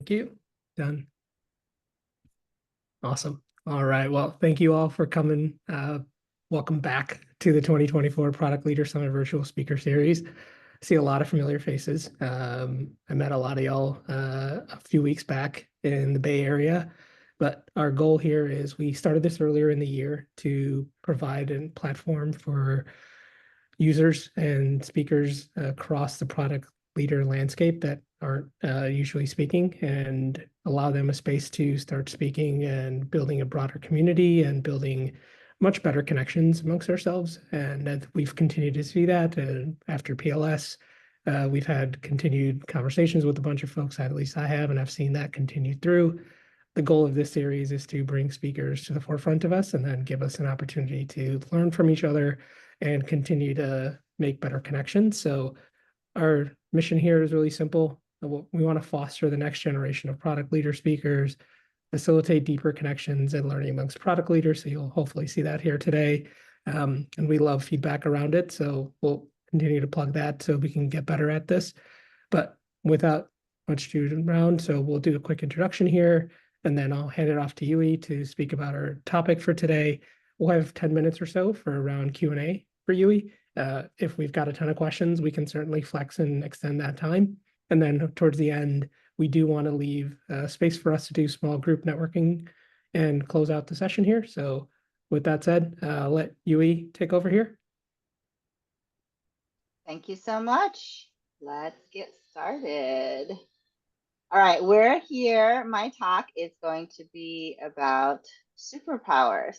Thank you. Done. Awesome. All right. Well, thank you all for coming. Welcome back to the 2024 Product Leader Summit Virtual Speaker Series. I see a lot of familiar faces. I met a lot of y'all a few weeks back in the Bay Area, but our goal here is we started this earlier in the year to provide a platform for users and speakers across the product leader landscape that aren't usually speaking, and allow them a space to start speaking and building a broader community and building much better connections amongst ourselves. And we've continued to see that after PLS. We've had continued conversations with a bunch of folks, at least I have, and I've seen that continued through. The goal of this series is to bring speakers to the forefront of us and then give us an opportunity to learn from each other and continue to make better connections. So our mission here is really simple. We want to foster the next generation of product leader speakers, facilitate deeper connections and learning amongst product leaders. So you'll hopefully see that here today. And we love feedback around it. So we'll continue to plug that so we can get better at this. But without much to around, so we'll do a quick introduction here, and then I'll hand it off to Yue to speak about our topic for today. We'll have 10 minutes or so for around Q&A for Yue. If we've got a ton of questions, we can certainly flex and extend that time. And then towards the end, we do want to leave space for us to do small group networking and close out the session here. So with that said, let Yue take over here. Thank you so much. Let's get started. All right, we're here. My talk is going to be about superpowers.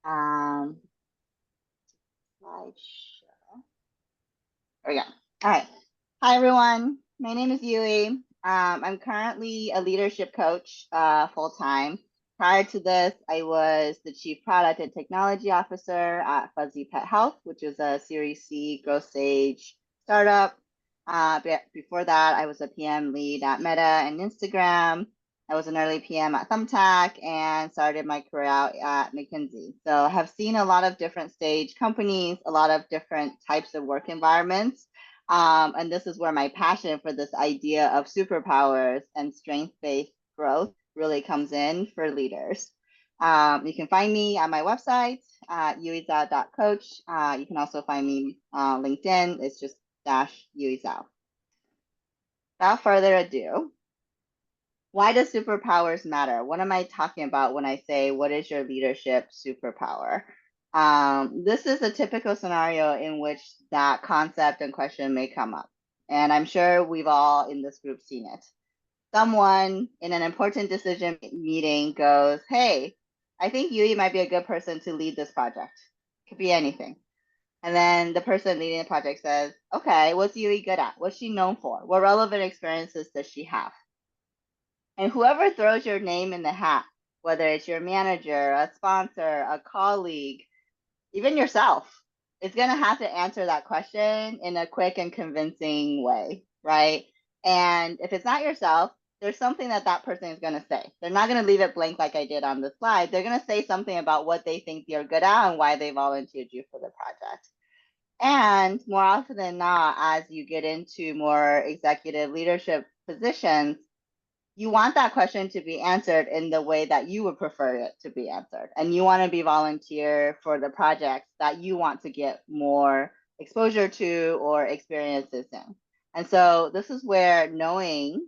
Slideshow. There we go. All right. Hi, everyone. My name is Yue. I'm currently a leadership coach full-time. Prior to this, I was the Chief Product and Technology Officer at Fuzzy Pet Health, which is a Series C growth stage startup. Before that, I was a PM lead at Meta and Instagram. I was an early PM at Thumbtack and started my career out at McKinsey. So I have seen a lot of different stage companies, a lot of different types of work environments. And this is where my passion for this idea of superpowers and strength-based growth really comes in for leaders. You can find me at my website, yuezhao.coach. You can also find me on LinkedIn. It's just Yue Zhao. Without further ado, why does superpowers matter? What am I talking about when I say, what is your leadership superpower? This is a typical scenario in which that concept and question may come up. And I'm sure we've all in this group seen it. Someone in an important decision meeting goes, hey, I think Yue might be a good person to lead this project. Could be anything. And then the person leading the project says, okay, what's Yue good at? What's she known for? What relevant experiences does she have? And whoever throws your name in the hat, whether it's your manager, a sponsor, a colleague, even yourself, is going to have to answer that question in a quick and convincing way, right? And if it's not yourself, there's something that that person is going to say. They're not going to leave it blank like I did on the slide. They're going to say something about what they think you're good at and why they volunteered you for the project. And more often than not, as you get into more executive leadership positions, you want that question to be answered in the way that you would prefer it to be answered. And you want to be volunteer for the projects that you want to get more exposure to or experiences in. And so this is where knowing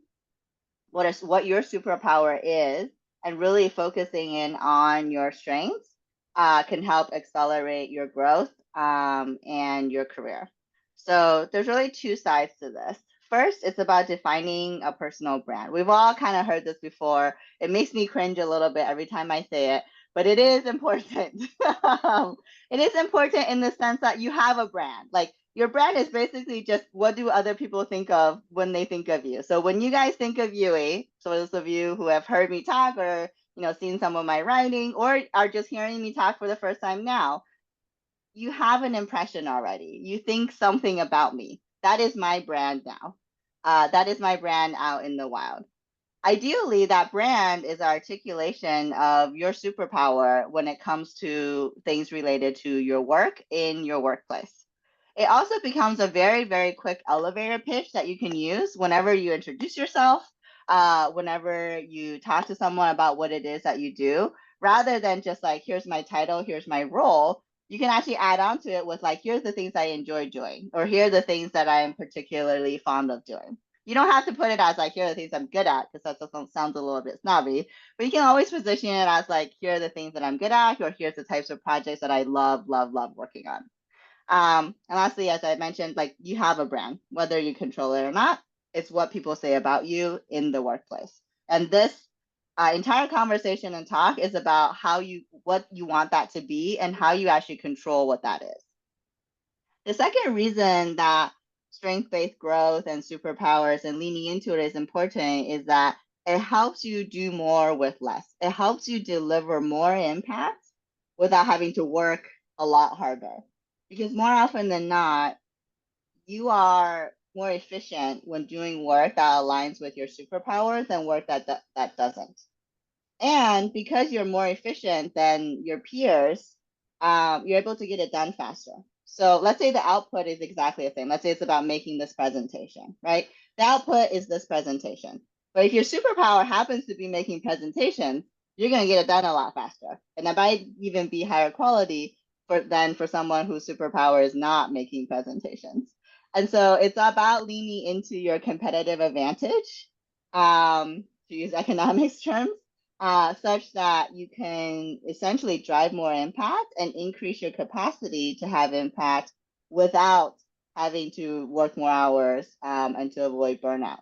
what your superpower is and really focusing in on your strengths can help accelerate your growth and your career. So there's really two sides to this. First, it's about defining a personal brand. We've all kind of heard this before. It makes me cringe a little bit every time I say it, but it is important. It is important in the sense that you have a brand. Like your brand is basically just what do other people think of when they think of you. So when you guys think of Yue, so those of you who have heard me talk or seen some of my writing or are just hearing me talk for the first time now, you have an impression already. You think something about me. That is my brand now. That is my brand out in the wild. Ideally, that brand is articulation of your superpower when it comes to things related to your work in your workplace. It also becomes a very, very quick elevator pitch that you can use whenever you introduce yourself, whenever you talk to someone about what it is that you do, rather than just like, here's my title, here's my role. You can actually add on to it with like, here's the things I enjoy doing, or here are the things that I'm particularly fond of doing. You don't have to put it as like, here are the things I'm good at, because that sounds a little bit snobby, but you can always position it as like, here are the things that I'm good at, or here's the types of projects that I love working on. And lastly, as I mentioned, like you have a brand, whether you control it or not, it's what people say about you in the workplace. And this entire conversation and talk is about what you want that to be and how you actually control what that is. The second reason that strength-based growth and superpowers and leaning into it is important is that it helps you do more with less. It helps you deliver more impact without having to work a lot harder. Because more often than not, you are more efficient when doing work that aligns with your superpowers than work that doesn't. And because you're more efficient than your peers, you're able to get it done faster. So let's say the output is exactly the same. Let's say it's about making this presentation, right? The output is this presentation. But if your superpower happens to be making presentations, you're going to get it done a lot faster. And that might even be higher quality than for someone whose superpower is not making presentations. And so it's about leaning into your competitive advantage, to use economics terms, such that you can essentially drive more impact and increase your capacity to have impact without having to work more hours and to avoid burnout.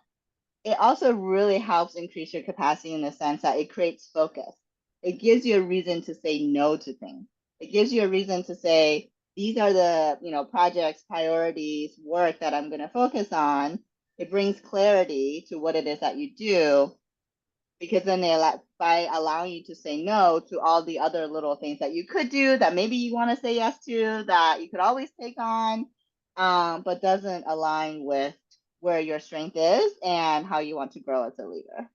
It also really helps increase your capacity in the sense that it creates focus. It gives you a reason to say no to things. It gives you a reason to say, these are the projects, priorities, work that I'm going to focus on. It brings clarity to what it is that you do, because then by allowing you to say no to all the other little things that you could do that maybe you want to say yes to, that you could always take on, but doesn't align with where your strength is and how you want to grow as a leader.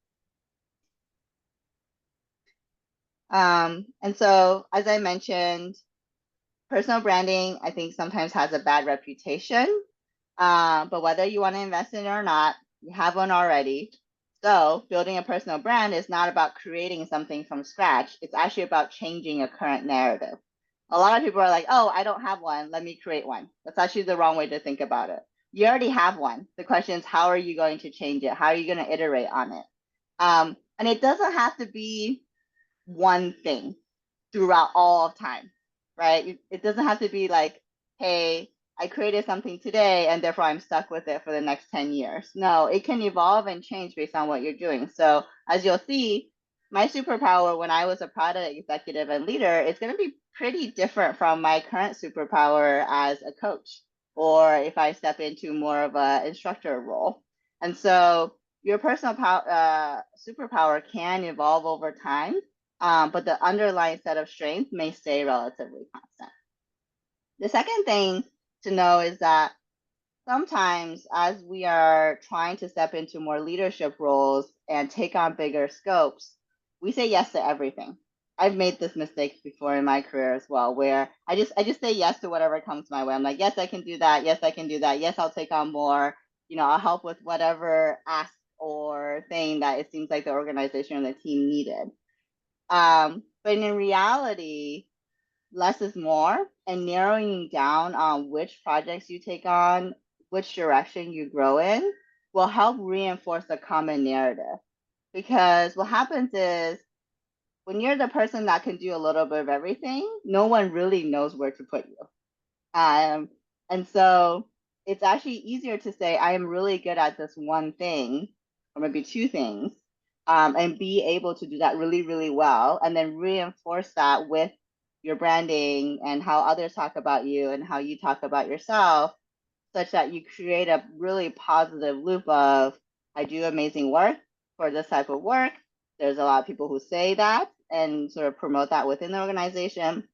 And so, as I mentioned, personal branding, I think sometimes has a bad reputation, but whether you want to invest in it or not, you have one already. So building a personal brand is not about creating something from scratch. It's actually about changing a current narrative. A lot of people are like, oh, I don't have one, let me create one. That's actually the wrong way to think about it. You already have one. The question is, how are you going to change it? How are you going to iterate on it? And it doesn't have to be one thing throughout all of time, right? It doesn't have to be like, hey, I created something today and therefore I'm stuck with it for the next 10 years. No, it can evolve and change based on what you're doing. So as you'll see, my superpower when I was a product executive and leader is going to be pretty different from my current superpower as a coach, or if I step into more of an instructor role. And so your personal superpower can evolve over time, but the underlying set of strengths may stay relatively constant. The second thing to know is that sometimes as we are trying to step into more leadership roles and take on bigger scopes, we say yes to everything. I've made this mistake before in my career as well, where I just say yes to whatever comes my way. I'm like, yes, I can do that. Yes, I can do that. Yes, I'll take on more. I'll help with whatever ask or thing that it seems like the organization or the team needed. But in reality, less is more, and narrowing down on which projects you take on, which direction you grow in, will help reinforce a common narrative. Because what happens is when you're the person that can do a little bit of everything, no one really knows where to put you. And so it's actually easier to say, I am really good at this one thing, or maybe two things, and be able to do that really, really well, and then reinforce that with your branding and how others talk about you and how you talk about yourself, such that you create a really positive loop of, I do amazing work for this type of work. There's a lot of people who say that and sort of promote that within the organization.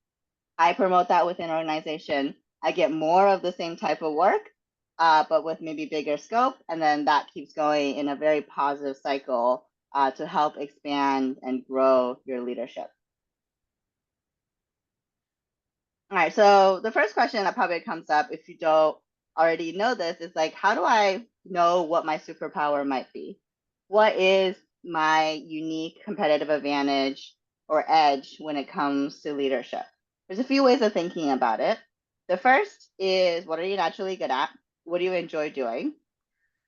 I promote that within an organization. I get more of the same type of work, but with maybe bigger scope. And then that keeps going in a very positive cycle to help expand and grow your leadership. All right, so the first question that probably comes up, if you don't already know this, is like, how do I know what my superpower might be? what is my unique competitive advantage or edge when it comes to leadership? There's a few ways of thinking about it. The first is, what are you naturally good at? What do you enjoy doing?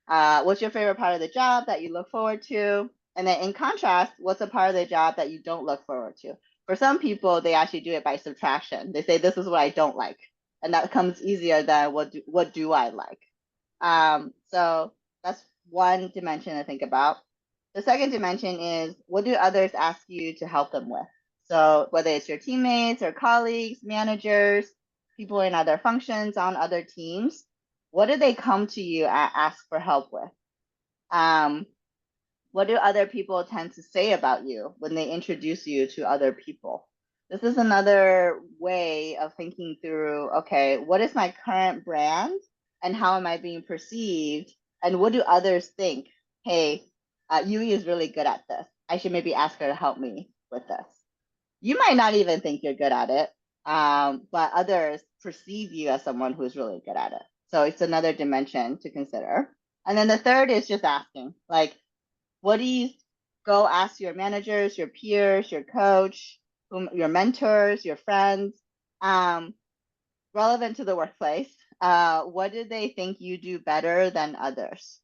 What's your favorite part of the job that you look forward to? And then in contrast, what's a part of the job that you don't look forward to? For some people, they actually do it by subtraction. They say, this is what I don't like. And that comes easier than what do I like? So that's one dimension to think about. The second dimension is, what do others ask you to help them with? So whether it's your teammates or colleagues, managers, people in other functions on other teams, what do they come to you and ask for help with? What do other people tend to say about you when they introduce you to other people? This is another way of thinking through, okay, what is my current brand and how am I being perceived? And what do others think? Hey, Yui is really good at this. I should maybe ask her to help me with this. You might not even think you're good at it, but others perceive you as someone who's really good at it. So it's another dimension to consider. And then the third is just asking, like, what do you go ask your managers, your peers, your coach, your mentors, your friends, relevant to the workplace? What do they think you do better than others?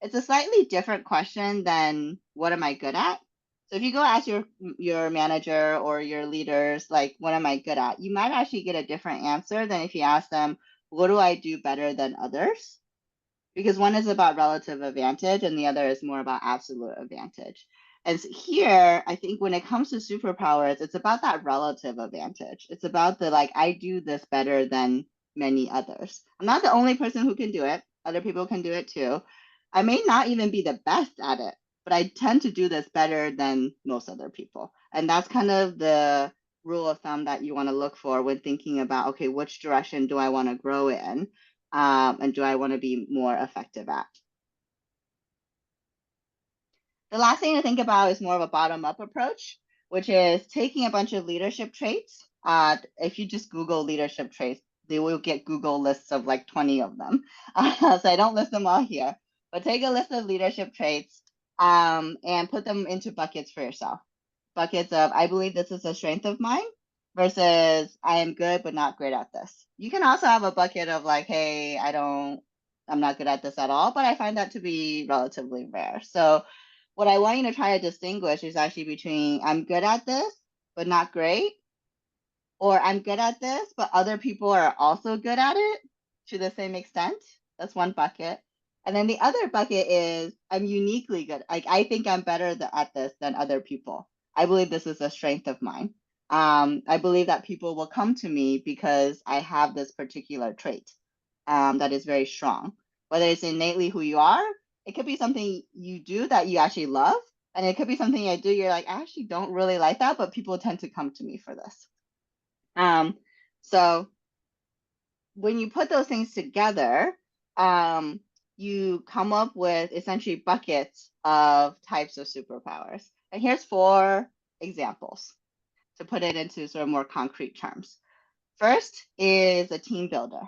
It's a slightly different question than what am I good at? So if you go ask your manager or your leaders, like, what am I good at? You might actually get a different answer than if you ask them, what do I do better than others? Because one is about relative advantage and the other is more about absolute advantage. And so here, I think when it comes to superpowers, it's about that relative advantage. It's about the, like, I do this better than many others. I'm not the only person who can do it. Other people can do it too. I may not even be the best at it, but I tend to do this better than most other people. And that's kind of the rule of thumb that you want to look for when thinking about, okay, which direction do I want to grow in? And do I want to be more effective at? The last thing to think about is more of a bottom-up approach, which is taking a bunch of leadership traits. If you just Google leadership traits, they will get Google lists of like 20 of them. So I don't list them all here, but take a list of leadership traits and put them into buckets for yourself. Buckets of, I believe this is a strength of mine, versus I am good but not great at this. You can also have a bucket of like, hey, I'm not good at this at all, but I find that to be relatively rare. So what I want you to try to distinguish is actually between I'm good at this but not great, or I'm good at this but other people are also good at it to the same extent. That's one bucket. And then the other bucket is I'm uniquely good. Like, I think I'm better at this than other people. I believe this is a strength of mine. I believe that people will come to me because I have this particular trait that is very strong. Whether it's innately who you are, it could be something you do that you actually love, and it could be something I do you're like, I actually don't really like that, but people tend to come to me for this. So when you put those things together, you come up with essentially buckets of types of superpowers. And here's 4 examples to put it into sort of more concrete terms. First is a team builder.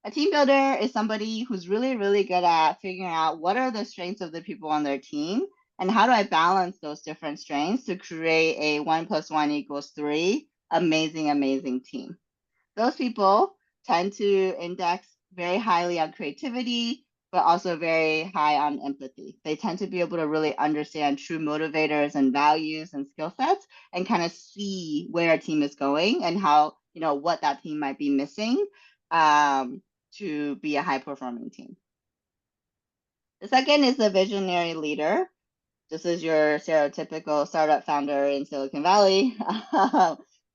A team builder is somebody who's really, really good at figuring out what are the strengths of the people on their team and how do I balance those different strengths to create a 1 + 1 = 3 amazing, amazing team. Those people tend to index very highly on creativity, but also very high on empathy. They tend to be able to really understand true motivators and values and skill sets and kind of see where a team is going and how, what that team might be missing to be a high performing team. The second is the visionary leader. This is your stereotypical startup founder in Silicon Valley,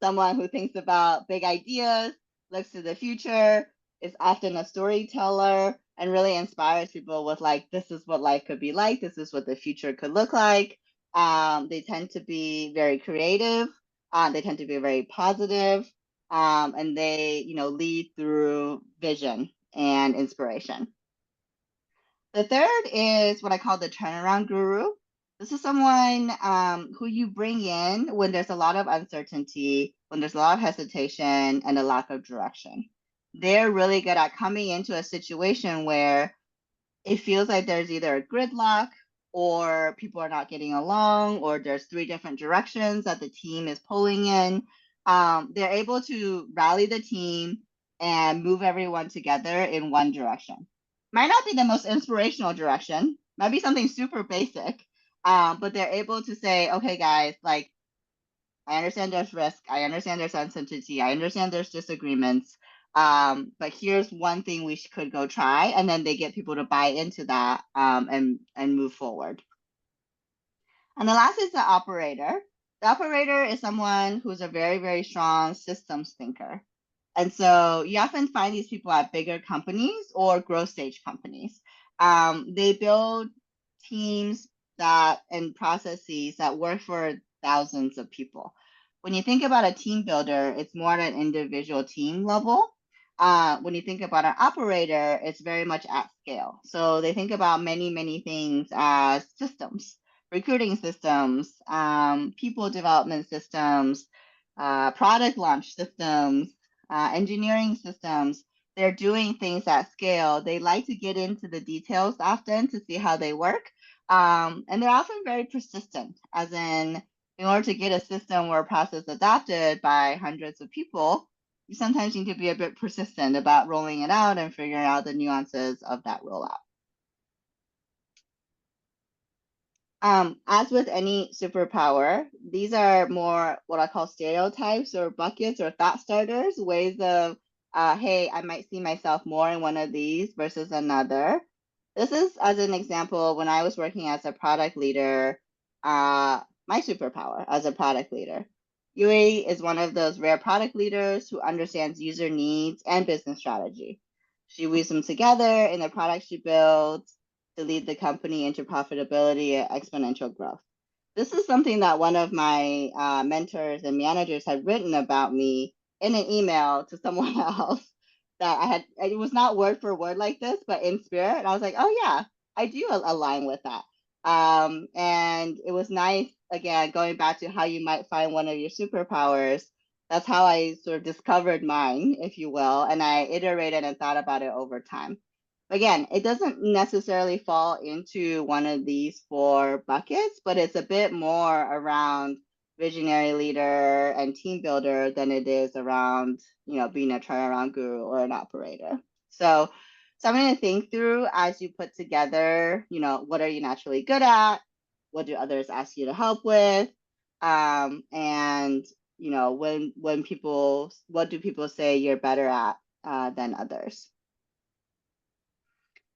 someone who thinks about big ideas, looks to the future, is often a storyteller, and really inspires people with like, this is what life could be like, this is what the future could look like. They tend to be very creative, they tend to be very positive, and they lead through vision and inspiration. The third is what I call the turnaround guru. This is someone who you bring in when there's a lot of uncertainty, when there's a lot of hesitation and a lack of direction. They're really good at coming into a situation where it feels like there's either a gridlock or people are not getting along, or there's 3 different directions that the team is pulling in, they're able to rally the team and move everyone together in one direction. Might not be the most inspirational direction, might be something super basic, but they're able to say, okay, guys, like, I understand there's risk, I understand there's uncertainty, I understand there's disagreements, but here's one thing we could go try, and then they get people to buy into that, and move forward. And the last is the operator. The operator is someone who's a very, very strong systems thinker. And so you often find these people at bigger companies or growth stage companies. They build teams and processes that work for thousands of people. When you think about a team builder, it's more at an individual team level. When you think about an operator, it's very much at scale. So they think about many, many things as systems, recruiting systems, people development systems, product launch systems, engineering systems. They're doing things at scale. They like to get into the details often to see how they work. And they're often very persistent, as in order to get a system or a process adopted by hundreds of people, you sometimes need to be a bit persistent about rolling it out and figuring out the nuances of that rollout. As with any superpower, these are more what I call stereotypes or buckets or thought starters, ways of, hey, I might see myself more in one of these versus another. This is, as an example, when I was working as a product leader, my superpower as a product leader. Yue is one of those rare product leaders who understands user needs and business strategy. She weaves them together in the products she builds to lead the company into profitability and exponential growth. This is something that one of my mentors and managers had written about me in an email to someone else that it was not word for word like this, but in spirit. And I was like, oh yeah, I do align with that. And it was nice, again, going back to how you might find one of your superpowers. That's how I sort of discovered mine, if you will. And I iterated and thought about it over time. Again, it doesn't necessarily fall into one of these 4 buckets, but it's a bit more around visionary leader and team builder than it is around, being a turnaround guru or an operator. So something to think through as you put together, what are you naturally good at? What do others ask you to help with? And when people, what do people say you're better at than others?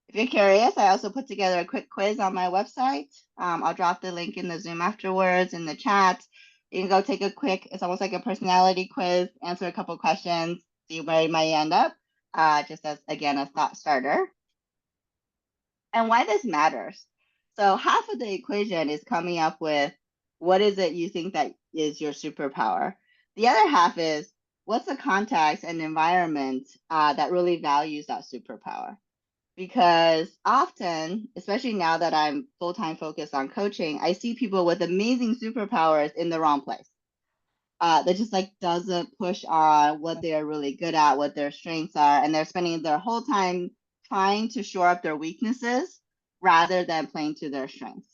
If you're curious, I also put together a quick quiz on my website. I'll drop the link in the Zoom afterwards in the chat. You can go take a quick, it's almost like a personality quiz, answer a couple questions, see where you might end up, just as, again, a thought starter. And why this matters. So half of the equation is coming up with what is it you think that is your superpower. The other half is what's the context and environment that really values that superpower. Because often, especially now that I'm full-time focused on coaching, I see people with amazing superpowers in the wrong place. That just like doesn't push on what they're really good at, what their strengths are, and they're spending their whole time trying to shore up their weaknesses rather than playing to their strengths.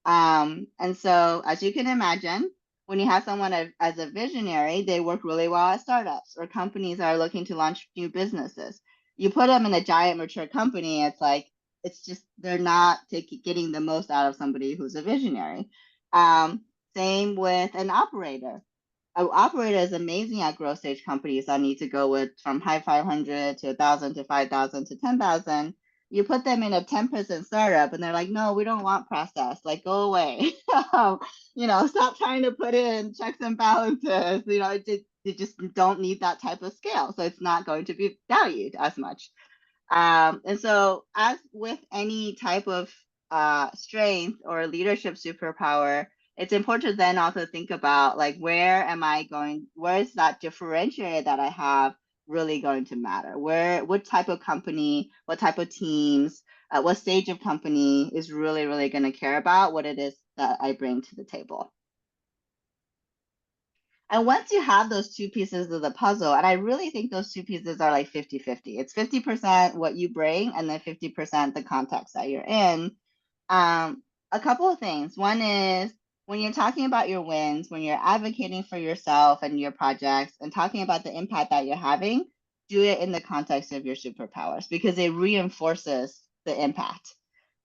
And so, as you can imagine, when you have someone as a visionary, they work really well at startups or companies that are looking to launch new businesses. You put them in a giant mature company, it's just they're not getting the most out of somebody who's a visionary. Same with an operator. An operator is amazing at growth stage companies that need to go with from high 500 to 1,000 to 5,000 to 10,000. You put them in a 10% startup and they're like, no, we don't want process. Like, go away. Stop trying to put in checks and balances. You just don't need that type of scale. So it's not going to be valued as much. And so as with any type of strength or leadership superpower, it's important to then also think about like, where is that differentiator that I have really going to matter? What type of company, what type of teams, what stage of company is really, really going to care about what it is that I bring to the table. And once you have those 2 pieces of the puzzle, and I really think those 2 pieces are like 50-50. It's 50% what you bring and then 50% the context that you're in. a couple of things. One is when you're talking about your wins, when you're advocating for yourself and your projects and talking about the impact that you're having, do it in the context of your superpowers because it reinforces the impact.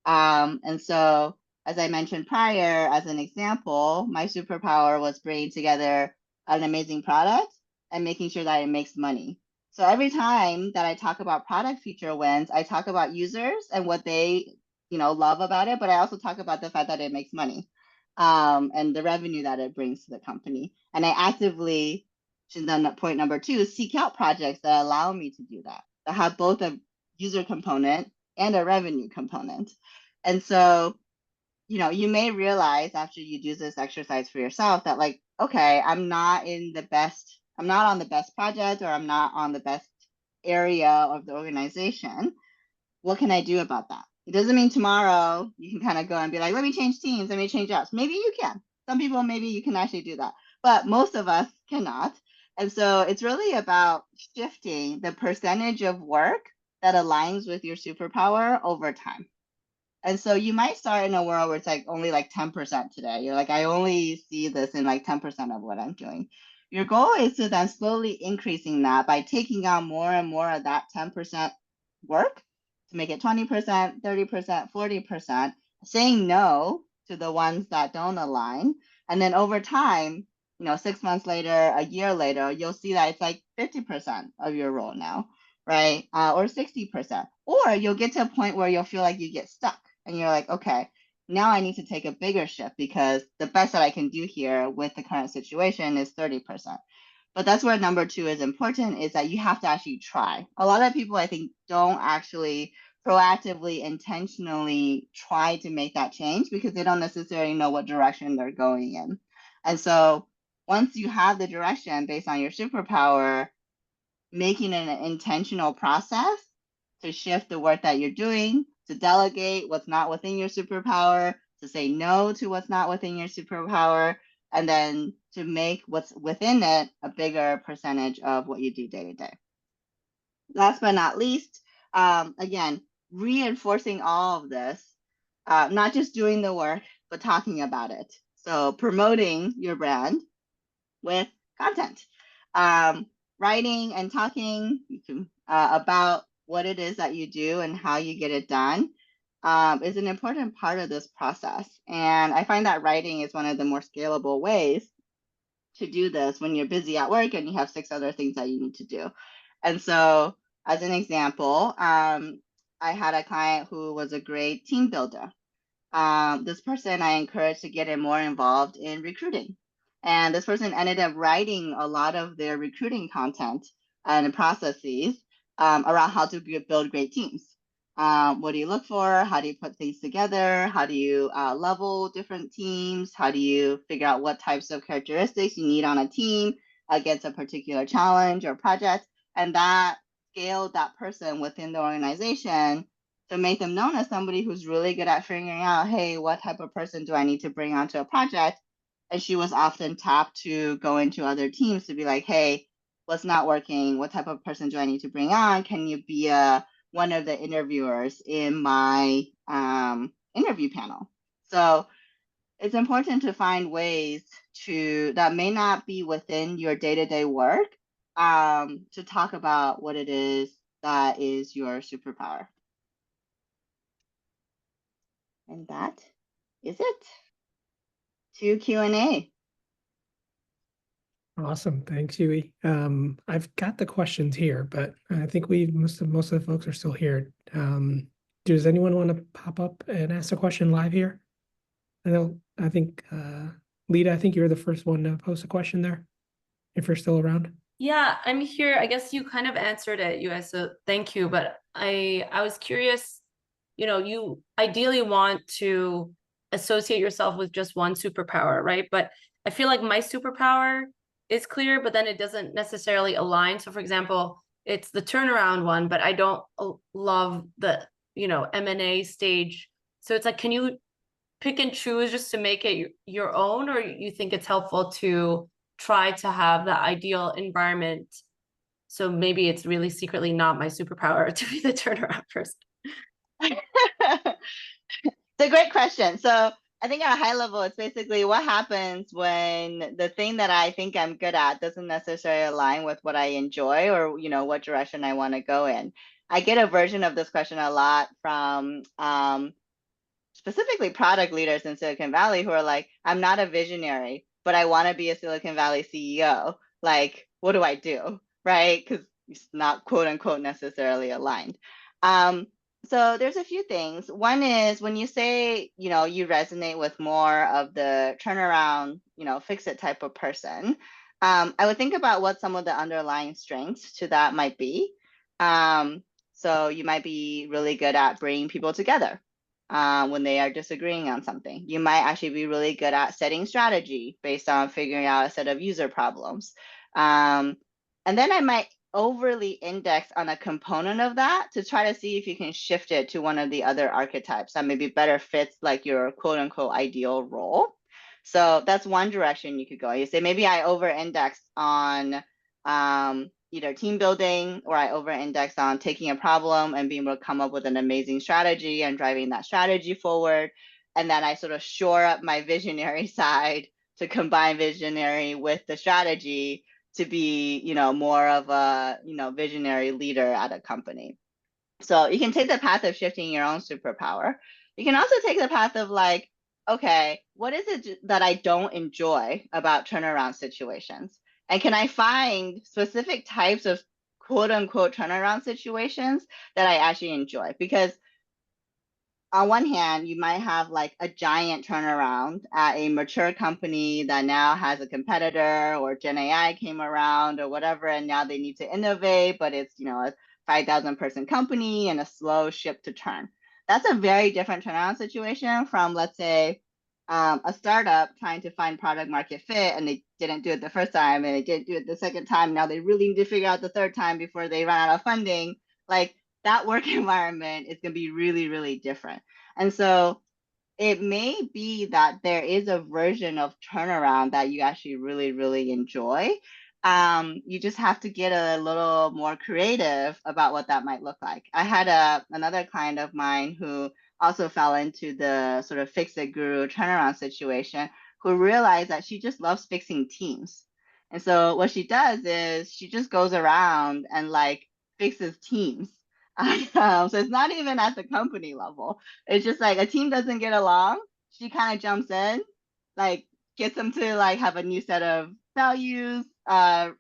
And so, as I mentioned prior, as an example, my superpower was bringing together an amazing product and making sure that it makes money. So every time that I talk about product feature wins, I talk about users and what they, love about it, but I also talk about the fact that it makes money, and the revenue that it brings to the company. And I actively, then point number two, seek out projects that allow me to do that, that have both a user component and a revenue component. And so, you may realize after you do this exercise for yourself that, like, okay, I'm not on the best project, or I'm not on the best area of the organization. What can I do about that? It doesn't mean tomorrow you can kind of go and be like, let me change teams, let me change jobs. Maybe you can. Some people, maybe you can actually do that, but most of us cannot. And so it's really about shifting the percentage of work that aligns with your superpower over time. And so you might start in a world where it's like only like 10% today. You're like, I only see this in like 10% of what I'm doing. Your goal is to then slowly increasing that by taking on more and more of that 10% work to make it 20%, 30%, 40%, saying no to the ones that don't align. And then over time, 6 months later, a year later, you'll see that it's like 50% of your role now, right? Or 60%. Or you'll get to a point where you'll feel like you get stuck and you're like, okay, now I need to take a bigger shift because the best that I can do here with the current situation is 30%. But that's where number two is important, is that you have to actually try. A lot of people, I think, don't actually proactively, intentionally try to make that change because they don't necessarily know what direction they're going in. And so once you have the direction based on your superpower, making it an intentional process to shift the work that you're doing, to delegate what's not within your superpower, to say no to what's not within your superpower, and then to make what's within it a bigger percentage of what you do day to day. Last but not least, again, reinforcing all of this, not just doing the work, but talking about it. So promoting your brand with content, writing and talking about what it is that you do and how you get it done is an important part of this process. And I find that writing is one of the more scalable ways to do this when you're busy at work and you have 6 other things that you need to do. And so, as an example, I had a client who was a great team builder. This person I encouraged to get more involved in recruiting. And this person ended up writing a lot of their recruiting content and processes around how to build great teams. What do you look for? How do you put things together? How do you level different teams? How do you figure out what types of characteristics you need on a team against a particular challenge or project? And that scaled that person within the organization to make them known as somebody who's really good at figuring out, hey, what type of person do I need to bring onto a project? And she was often tapped to go into other teams to be like, hey, what's not working? What type of person do I need to bring on? Can you be one of the interviewers in my interview panel? So it's important to find ways that may not be within your day-to-day work, to talk about what it is that is your superpower. And that is it. To Q&A. Awesome. Thanks, Yui. I've got the questions here, but I think most of the folks are still here. Does anyone want to pop up and ask a question live here? I think Lita, I think you're the first one to post a question there, if you're still around. Yeah, I'm here. I guess you kind of answered it, you guys, so thank you. But I was curious, you ideally want to associate yourself with just one superpower, right? But I feel like my superpower is clear, but then it doesn't necessarily align. So for example, it's the turnaround one, but I don't love the, M&A stage. So it's like, can you pick and choose just to make it your own, or you think it's helpful to try to have the ideal environment? So maybe it's really secretly not my superpower to be the turnaround person. So a great question. So I think at a high level, it's basically what happens when the thing that I think I'm good at doesn't necessarily align with what I enjoy or, you know, what direction I want to go in. I get a version of this question a lot from specifically product leaders in Silicon Valley who are like, I'm not a visionary, but I want to be a Silicon Valley CEO. Like, what do I do? Right? Because it's not quote unquote necessarily aligned. So there's a few things. One is when you say, you know, you resonate with more of the turnaround, you know, fix it type of person. I would think about what some of the underlying strengths to that might be. So you might be really good at bringing people together when they are disagreeing on something. You might actually be really good at setting strategy based on figuring out a set of user problems. And then I might overly index on a component of that to try to see if you can shift it to one of the other archetypes that maybe better fits like your quote unquote ideal role. So that's one direction you could go. You say, maybe I over index on either team building or I over index on taking a problem and being able to come up with an amazing strategy and driving that strategy forward. And then I sort of shore up my visionary side to combine visionary with the strategy to be, you know, more of a, you know, visionary leader at a company. So you can take the path of shifting your own superpower. You can also take the path of like, okay, what is it that I don't enjoy about turnaround situations? And can I find specific types of quote unquote turnaround situations that I actually enjoy? Because on one hand, you might have like a giant turnaround at a mature company that now has a competitor or Gen AI came around or whatever, and now they need to innovate, but it's, you know, a 5,000 person company and a slow ship to turn. That's a very different turnaround situation from, let's say, a startup trying to find product market fit and they didn't do it the first time and they didn't do it the second time. Now they really need to figure out the third time before they run out of funding. Like, that work environment is going to be really, really different. And so it may be that there is a version of turnaround that you actually really, really enjoy. You just have to get a little more creative about what that might look like. I had another client of mine who also fell into the sort of fix it guru turnaround situation, who realized that she just loves fixing teams. And so what she does is she just goes around and like fixes teams. So it's not even at the company level. It's just like a team doesn't get along. She kind of jumps in, like gets them to like have a new set of values,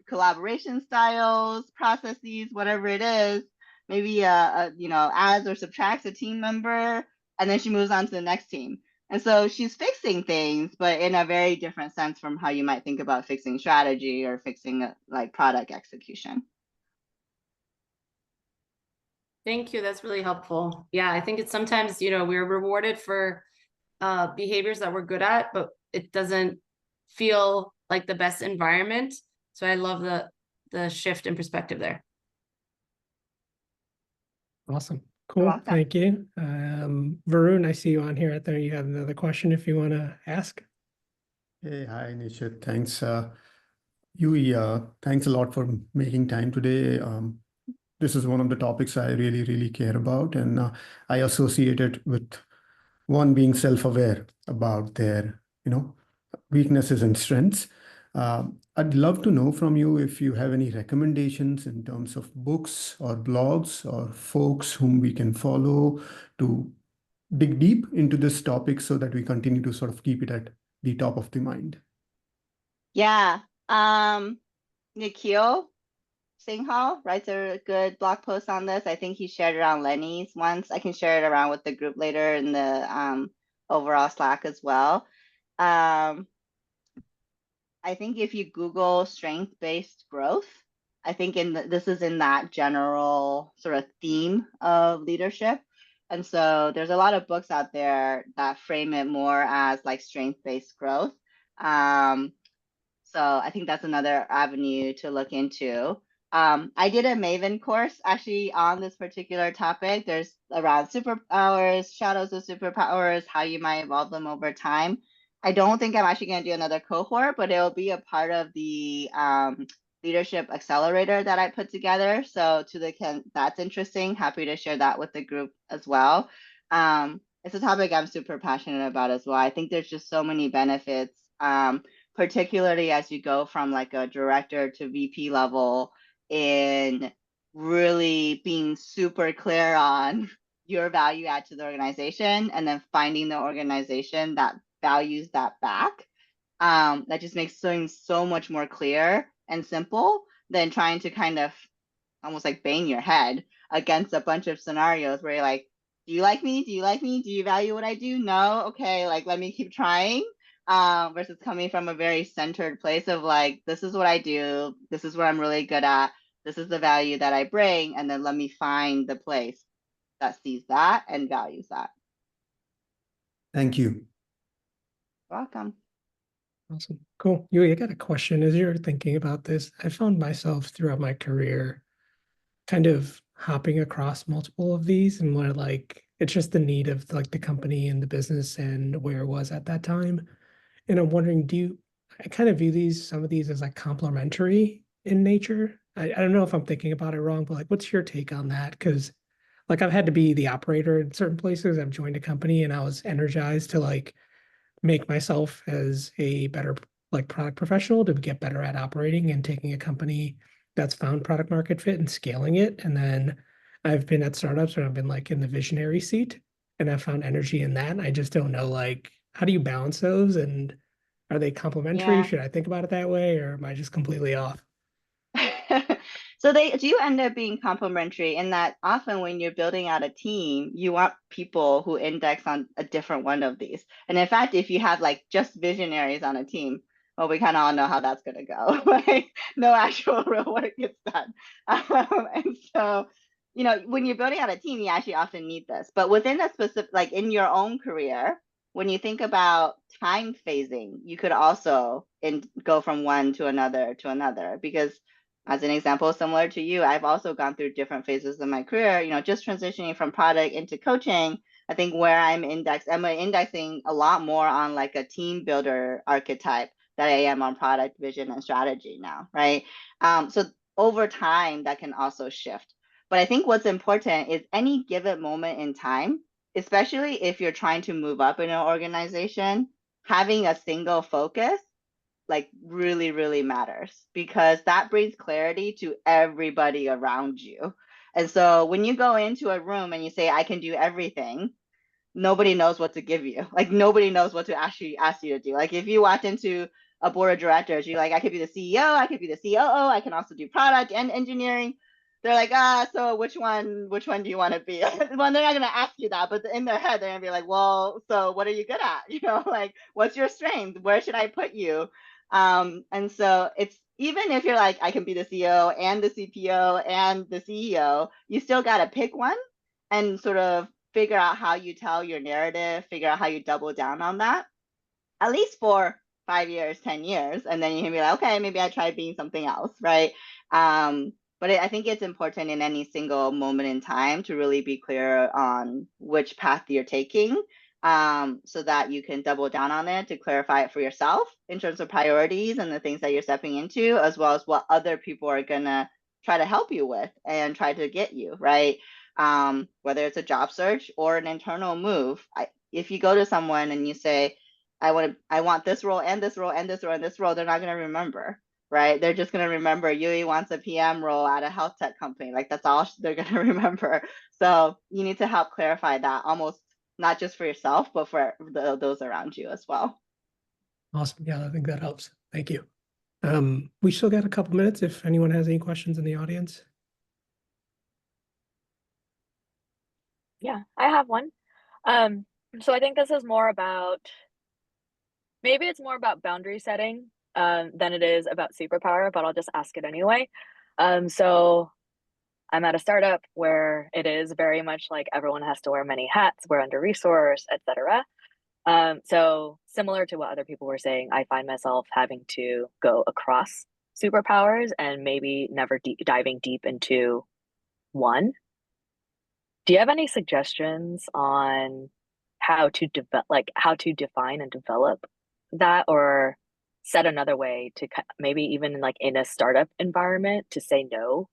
collaboration styles, processes, whatever it is. Maybe you know, adds or subtracts a team member, and then she moves on to the next team. And so she's fixing things, but in a very different sense from how you might think about fixing strategy or fixing like product execution. Thank you. That's really helpful. Yeah, I think it's sometimes, you know, we're rewarded for behaviors that we're good at, but it doesn't feel like the best environment. So I love the shift in perspective there. Awesome. You're Cool. welcome. Thank you. Varun, I see you on here. I thought you had another question if you want to ask. Hey, hi, Nishit. Thanks. Yue, thanks a lot for making time today. This is one of the topics I really, really care about, and I associate it with one being self-aware about their, you know, weaknesses and strengths. I'd love to know from you if you have any recommendations in terms of books or blogs or folks whom we can follow to dig deep into this topic so that we continue to sort of keep it at the top of the mind. Yeah. Nikhil Singhal writes a good blog post on this. I think he shared it on Lenny's once. I can share it around with the group later in the overall Slack as well. I think if you Google strength-based growth, I think this is in that general sort of theme of leadership. And so there's a lot of books out there that frame it more as like strength-based growth. So I think that's another avenue to look into. I did a Maven course actually on this particular topic. There's around superpowers, shadows of superpowers, how you might evolve them over time. I don't think I'm actually going to do another cohort, but it will be a part of the leadership accelerator that I put together. So to the extent that's interesting, happy to share that with the group as well. it's a topic I'm super passionate about as well. I think there's just so many benefits, particularly as you go from like a director to VP level, in really being super clear on your value add to the organization, and then finding the organization that values that back. That just makes things so much more clear and simple than trying to kind of almost like bang your head against a bunch of scenarios where you're like, do you like me? Do you like me? Do you value what I do? No. Okay. Like, let me keep trying. Versus coming from a very centered place of like, this is what I do. This is what I'm really good at. This is the value that I bring. And then let me find the place that sees that and values that. Thank you. Welcome. Awesome. Cool. Yui, I got a question. As you're thinking about this, I found myself throughout my career kind of hopping across multiple of these, and where like it's just the need of like the company and the business and where it was at that time. And I'm wondering, I kind of view some of these as like complementary in nature. I don't know if I'm thinking about it wrong, but like what's your take on that? Because like I've had to be the operator in certain places. I've joined a company and I was energized to like make myself as a better like product professional to get better at operating and taking a company that's found product market fit and scaling it. And then I've been at startups where I've been like in the visionary seat and I found energy in that. And I just don't know like how do you balance those, and are they complementary? Yeah. Should I think about it that way, or am I just completely off? So they do end up being complementary in that often when you're building out a team, you want people who index on a different one of these. And in fact, if you have like just visionaries on a team, well, we kind of all know how that's going to go. Like no actual real work gets done. And so, when you're building out a team, you actually often need this. But within a specific, like in your own career, when you think about time phasing, you could also go from one to another, because as an example, similar to you, I've also gone through different phases of my career, just transitioning from product into coaching. I think where I'm indexing a lot more on like a team builder archetype that I am on product vision and strategy now, right? So over time, that can also shift. But I think what's important is any given moment in time, especially if you're trying to move up in an organization, having a single focus like really, really matters, because that brings clarity to everybody around you. And so when you go into a room and you say, I can do everything, nobody knows what to give you. Like nobody knows what to actually ask you to do. Like if you walked into a board of directors, you're like, I could be the CEO, I could be the COO, I can also do product and engineering. They're like, so which one do you want to be? Well, they're not gonna ask you that, but in their head, they're gonna be like, well, so what are you good at? Like what's your strength? Where should I put you? And so it's, even if you're like, I can be the CEO and the CPO and the CEO, you still gotta pick one and sort of figure out how you tell your narrative, figure out how you double down on that, at least for 5 years, 10 years. And then you can be like, okay, maybe I try being something else, right? But I think it's important in any single moment in time to really be clear on which path you're taking, so that you can double down on it to clarify it for yourself in terms of priorities and the things that you're stepping into, as well as what other people are going to try to help you with and try to get you, right? Whether it's a job search or an internal move. If you go to someone and you say, I want this role and this role and this role and this role, they're not going to remember, right? They're just going to remember Yui wants a PM role at a health tech company. Like that's all they're going to remember. So you need to help clarify that, almost not just for yourself, but for those around you as well. Awesome. Yeah, I think that helps. Thank you. We still got a couple minutes if anyone has any questions in the audience. Yeah, I have one. So I think this is more about, maybe it's more about boundary setting than it is about superpower, but I'll just ask it anyway. So I'm at a startup where it is very much like everyone has to wear many hats, we're under resourced, etc. So similar to what other people were saying, I find myself having to go across superpowers and maybe never diving deep into one. Do you have any suggestions on how to define and develop that, or set another way to maybe even like in a startup environment to say no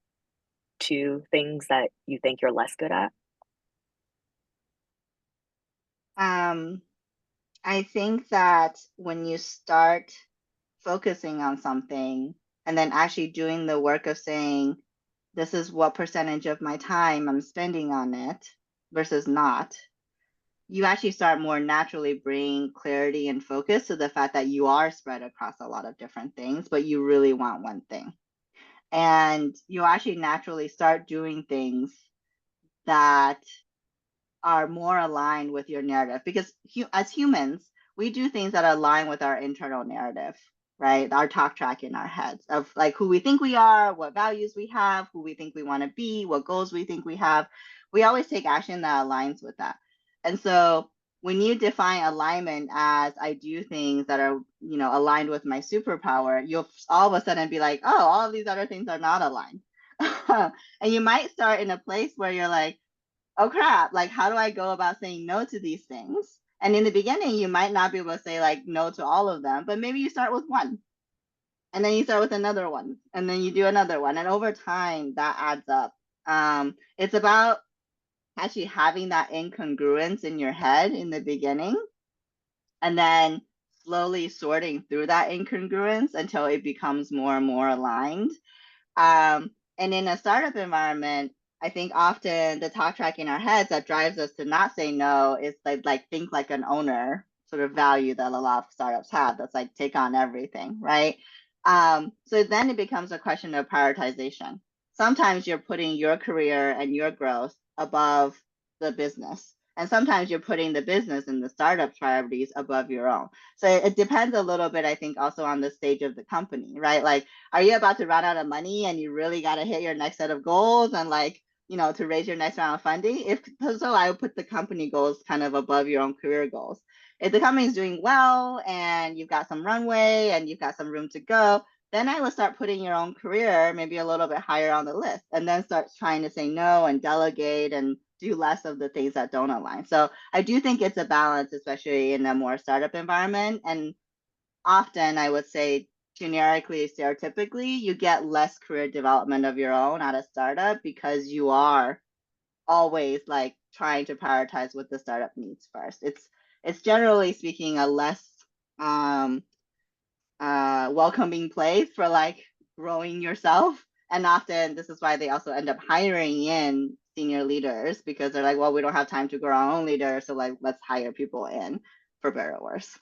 to things that you think you're less good at? I think that when you start focusing on something and then actually doing the work of saying, this is what percentage of my time I'm spending on it versus not, you actually start more naturally bringing clarity and focus to the fact that you are spread across a lot of different things, but you really want one thing. And you actually naturally start doing things that are more aligned with your narrative, because as humans, we do things that align with our internal narrative, right? Our talk track in our heads of like who we think we are, what values we have, who we think we want to be, what goals we think we have. We always take action that aligns with that. And so when you define alignment as I do things that are, aligned with my superpower, you'll all of a sudden be like, oh, all of these other things are not aligned. And you might start in a place where you're like, oh crap, like how do I go about saying no to these things? And in the beginning, you might not be able to say like no to all of them, but maybe you start with one and then you start with another one and then you do another one. And over time that adds up. It's about actually having that incongruence in your head in the beginning and then slowly sorting through that incongruence until it becomes more and more aligned. And in a startup environment, I think often the talk track in our heads that drives us to not say no is like think like an owner sort of value that a lot of startups have. That's like take on everything, right? So then it becomes a question of prioritization. Sometimes you're putting your career and your growth above the business. And sometimes you're putting the business and the startup priorities above your own. So it depends a little bit, I think, also on the stage of the company, right? Like, are you about to run out of money and you really got to hit your next set of goals and like, to raise your next round of funding? If so, I would put the company goals kind of above your own career goals. If the company is doing well and you've got some runway and you've got some room to go, then I would start putting your own career maybe a little bit higher on the list and then start trying to say no and delegate and do less of the things that don't align. So I do think it's a balance, especially in a more startup environment. And often I would say generically, stereotypically, you get less career development of your own at a startup because you are always like trying to prioritize what the startup needs first. It's generally speaking a less welcoming place for like growing yourself. And often this is why they also end up hiring in senior leaders, because they're like, well, we don't have time to grow our own leaders, so like let's hire people in, for better or worse.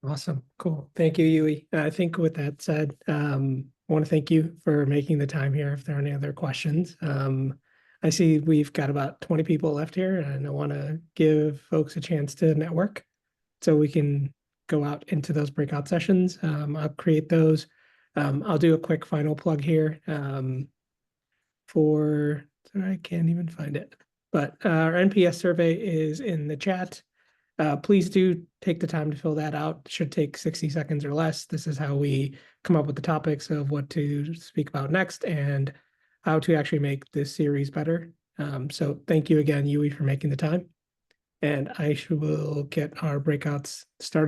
Awesome. Cool. Thank you, Yue. I think with that said, I want to thank you for making the time here. If there are any other questions, I see we've got about 20 people left here, and I want to give folks a chance to network so we can go out into those breakout sessions. I'll create those. I'll do a quick final plug here sorry, I can't even find it, but our NPS survey is in the chat. Please do take the time to fill that out. It should take 60 seconds or less. This is how we come up with the topics of what to speak about next and how to actually make this series better. So thank you again, Yue, for making the time. And I will get our breakouts started.